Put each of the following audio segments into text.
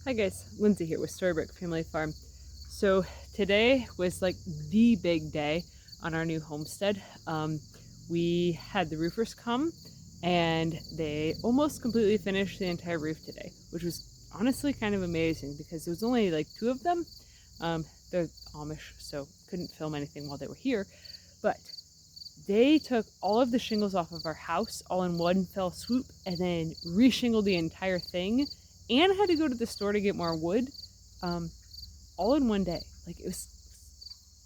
Hi guys, Lindsay here with Storybook Family Farm. So today was like the big day on our new homestead. We had the roofers come and they almost completely finished the entire roof today, which was honestly kind of amazing because there was only like two of them. They're Amish, so couldn't film anything while they were here, but they took all of the shingles off of our house all in one fell swoop and then re-shingled the entire thing and had to go to the store to get more wood, all in one day. Like, it was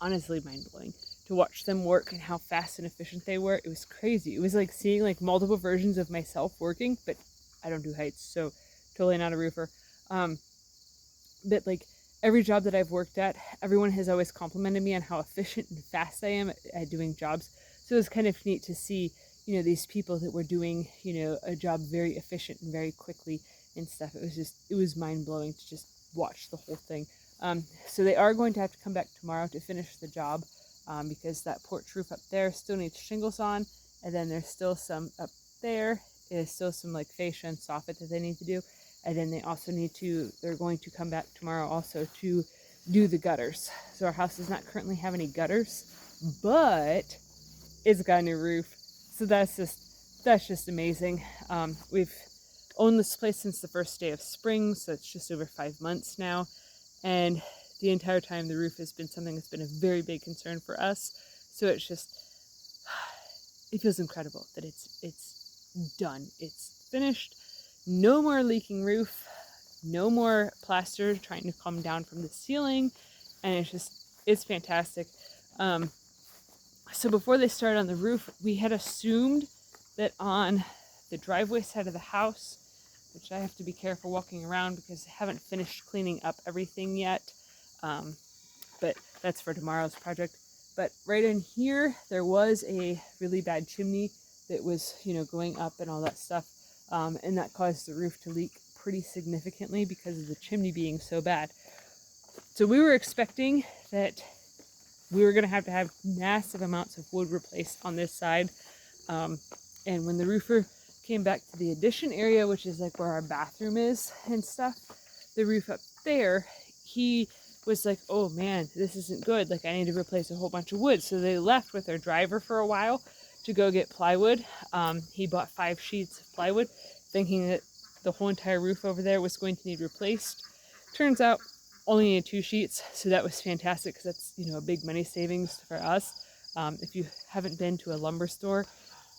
honestly mind-blowing to watch them work and how fast and efficient they were. It was crazy. It was like seeing like multiple versions of myself working, but I don't do heights, so totally not a roofer. But like every job that I've worked at, everyone has always complimented me on how efficient and fast I am at doing jobs. So it was kind of neat to see, these people that were doing, a job very efficient and very quickly and stuff. It was mind blowing to just watch the whole thing. So they are going to have to come back tomorrow to finish the job because that porch roof up there still needs shingles on. And then there's still some up there. There's still some like fascia and soffit that they need to do. And then they're going to come back tomorrow also to do the gutters. So our house does not currently have any gutters, but it's got a new roof. So that's just amazing. We've owned this place since the first day of spring, so it's just over 5 months now. And the entire time the roof has been something that's been a very big concern for us. So it feels incredible that it's done. It's finished. No more leaking roof, no more plaster trying to come down from the ceiling, and it's fantastic. So before they started on the roof, we had assumed that on the driveway side of the house, which I have to be careful walking around because I haven't finished cleaning up everything yet, but that's for tomorrow's project. But right in here, there was a really bad chimney that was, going up and all that stuff. And that caused the roof to leak pretty significantly because of the chimney being so bad. So we were expecting that we were going to have massive amounts of wood replaced on this side. And when the roofer came back to the addition area, which is like where our bathroom is and stuff, the roof up there, he was like, oh man, this isn't good. Like, I need to replace a whole bunch of wood. So they left with their driver for a while to go get plywood. He bought 5 sheets of plywood, thinking that the whole entire roof over there was going to need replaced. Turns out only needed 2 sheets, so that was fantastic because that's, a big money savings for us. If you haven't been to a lumber store,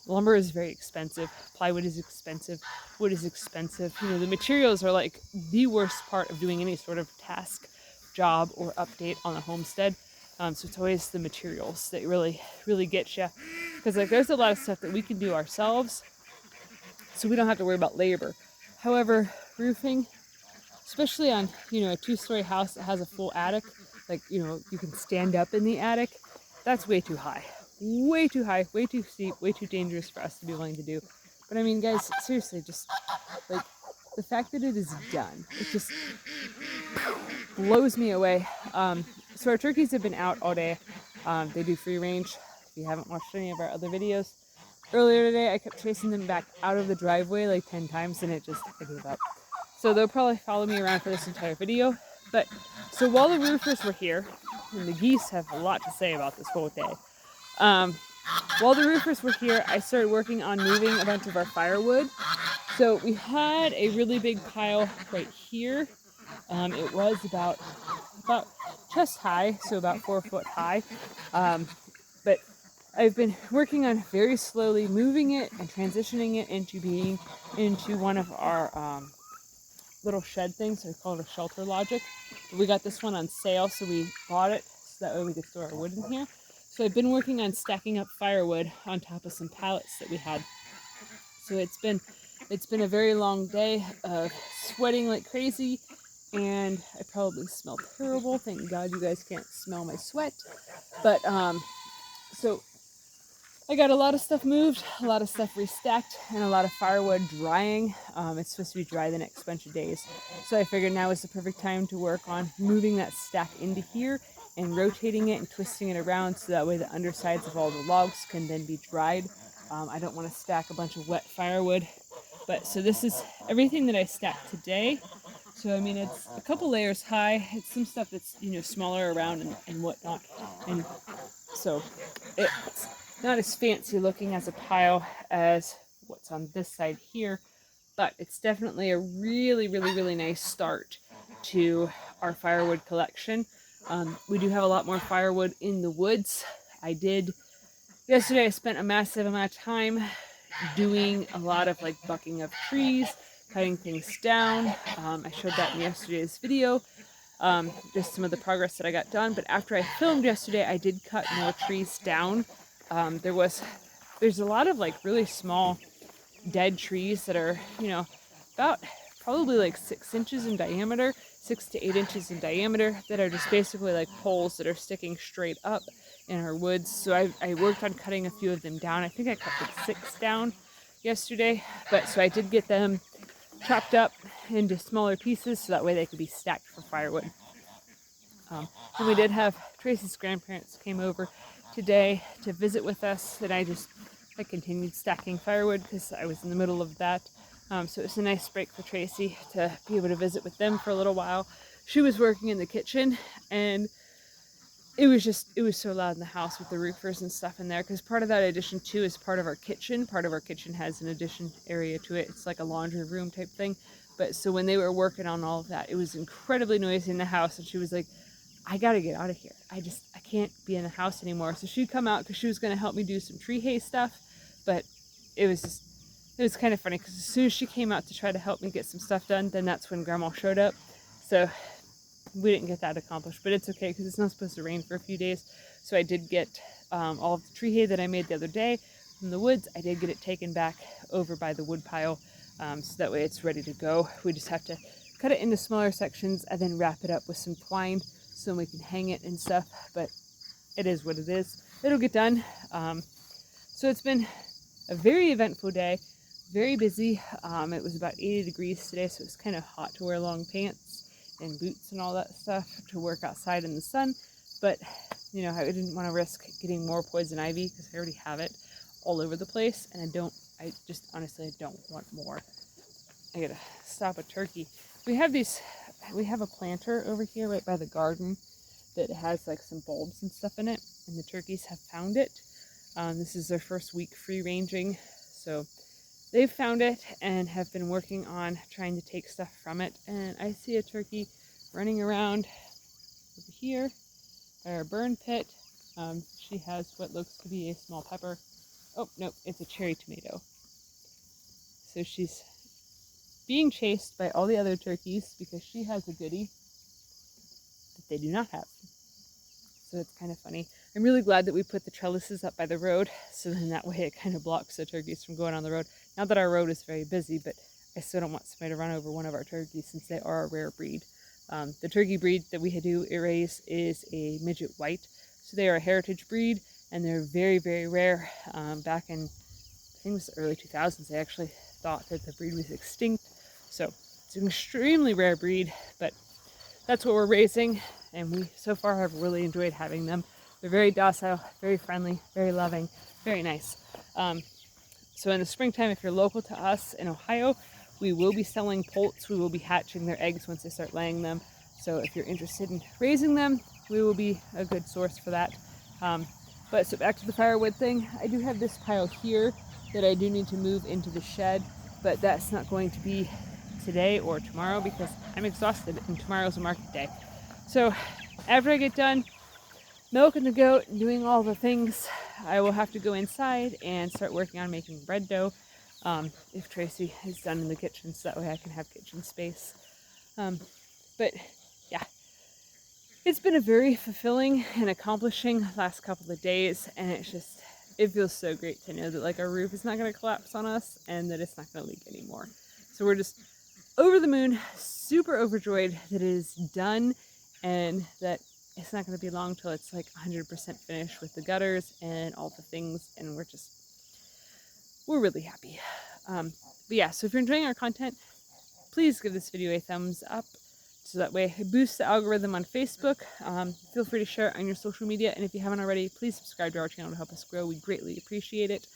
lumber is very expensive. Plywood is expensive. Wood is expensive. The materials are like the worst part of doing any sort of task, job, or update on a homestead. So it's always the materials that really, really get you. Because like there's a lot of stuff that we can do ourselves, so we don't have to worry about labor. However, roofing, especially on, a 2-story house that has a full attic, like, you can stand up in the attic, that's way too high. Way too high, way too steep, way too dangerous for us to be willing to do. But I mean, guys, seriously, just like the fact that it is done, it just blows me away. So our turkeys have been out all day. They do free range. If you haven't watched any of our other videos, earlier today I kept chasing them back out of the driveway like 10 times and I gave up. So they'll probably follow me around for this entire video. But so while the roofers were here, and the geese have a lot to say about this whole day. While the roofers were here, I started working on moving a bunch of our firewood. So we had a really big pile right here. It was about chest high, so about 4 foot high. But I've been working on very slowly moving it and transitioning it into one of our little shed things. So we call it a shelter logic. We got this one on sale, so we bought it so that way we could store our wood in here. So I've been working on stacking up firewood on top of some pallets that we had. So it's been a very long day of sweating like crazy, and I probably smell terrible. Thank God you guys can't smell my sweat. But so I got a lot of stuff moved, a lot of stuff restacked, and a lot of firewood drying. It's supposed to be dry the next bunch of days. So I figured now is the perfect time to work on moving that stack into here and rotating it and twisting it around so that way the undersides of all the logs can then be dried. I don't want to stack a bunch of wet firewood. But so this is everything that I stacked today. So I mean, it's a couple layers high. It's some stuff that's, you know, smaller around and whatnot, and so it's not as fancy looking as a pile as what's on this side here, but it's definitely a really, really, really nice start to our firewood collection. We do have a lot more firewood in the woods. Yesterday I spent a massive amount of time doing a lot of like bucking of trees, cutting things down. I showed that in yesterday's video, just some of the progress that I got done. But after I filmed yesterday, I did cut more trees down. There's a lot of like really small dead trees that are, you know, about probably like 6 inches in diameter, 6 to 8 inches in diameter, that are just basically like poles that are sticking straight up in our woods. So I worked on cutting a few of them down. I think I cut like 6 down yesterday, but so I did get them chopped up into smaller pieces so that way they could be stacked for firewood. And we did have Tracy's grandparents came over today to visit with us, and I continued stacking firewood because I was in the middle of that. So it was a nice break for Tracy to be able to visit with them for a little while. She was working in the kitchen, and it was so loud in the house with the roofers and stuff in there, because part of that addition too is part of our kitchen. Part of our kitchen has an addition area to it. It's like a laundry room type thing. But so when they were working on all of that, it was incredibly noisy in the house, and she was like, I gotta get out of here. I can't be in the house anymore. So she'd come out because she was gonna help me do some tree hay stuff. But it was kind of funny because as soon as she came out to try to help me get some stuff done, then that's when Grandma showed up. So we didn't get that accomplished, but it's okay because it's not supposed to rain for a few days. So I did get all of the tree hay that I made the other day from the woods. I did get it taken back over by the wood pile, so that way it's ready to go. We just have to cut it into smaller sections and then wrap it up with some twine so we can hang it and stuff. But it is what it is. It'll get done. So it's been a very eventful day, very busy. It was about 80 degrees today, so it was kind of hot to wear long pants and boots and all that stuff to work outside in the sun. But, you know, I didn't want to risk getting more poison ivy because I already have it all over the place, and I honestly don't want more. I gotta stop a turkey. We have a planter over here right by the garden that has like some bulbs and stuff in it, and the turkeys have found it. This is their first week free ranging, so they've found it and have been working on trying to take stuff from it. And I see a turkey running around over here by our burn pit. She has what looks to be a small pepper. Oh, no, it's a cherry tomato. So she's being chased by all the other turkeys because she has a goodie that they do not have. So it's kind of funny. I'm really glad that we put the trellises up by the road, so then that way it kind of blocks the turkeys from going on the road. Not that our road is very busy, but I still don't want somebody to run over one of our turkeys since they are a rare breed. The turkey breed that we do raise is a midget white. So they are a heritage breed, and they're very, very rare. Back in, I think it was the early 2000s, they actually thought that the breed was extinct. So it's an extremely rare breed, but that's what we're raising, and we so far have really enjoyed having them. They're very docile, very friendly, very loving, very nice. So in the springtime, if you're local to us in Ohio, we will be selling poults. We will be hatching their eggs once they start laying them. So if you're interested in raising them, we will be a good source for that. But so back to the firewood thing, I do have this pile here that I do need to move into the shed, but that's not going to be today or tomorrow because I'm exhausted and tomorrow's a market day. So after I get done milking the goat and doing all the things, I will have to go inside and start working on making bread dough, if Tracy is done in the kitchen, so that way I can have kitchen space. But yeah, it's been a very fulfilling and accomplishing last couple of days, and it feels so great to know that like our roof is not going to collapse on us and that it's not going to leak anymore. So we're just over the moon, super overjoyed that it is done and that it's not going to be long till it's like 100% finished with the gutters and all the things, and we're really happy. But yeah, so if you're enjoying our content, please give this video a thumbs up so that way it boosts the algorithm on Facebook. Feel free to share it on your social media, and if you haven't already, please subscribe to our channel to help us grow. We greatly appreciate it.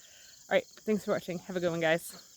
All right, thanks for watching. Have a good one, guys.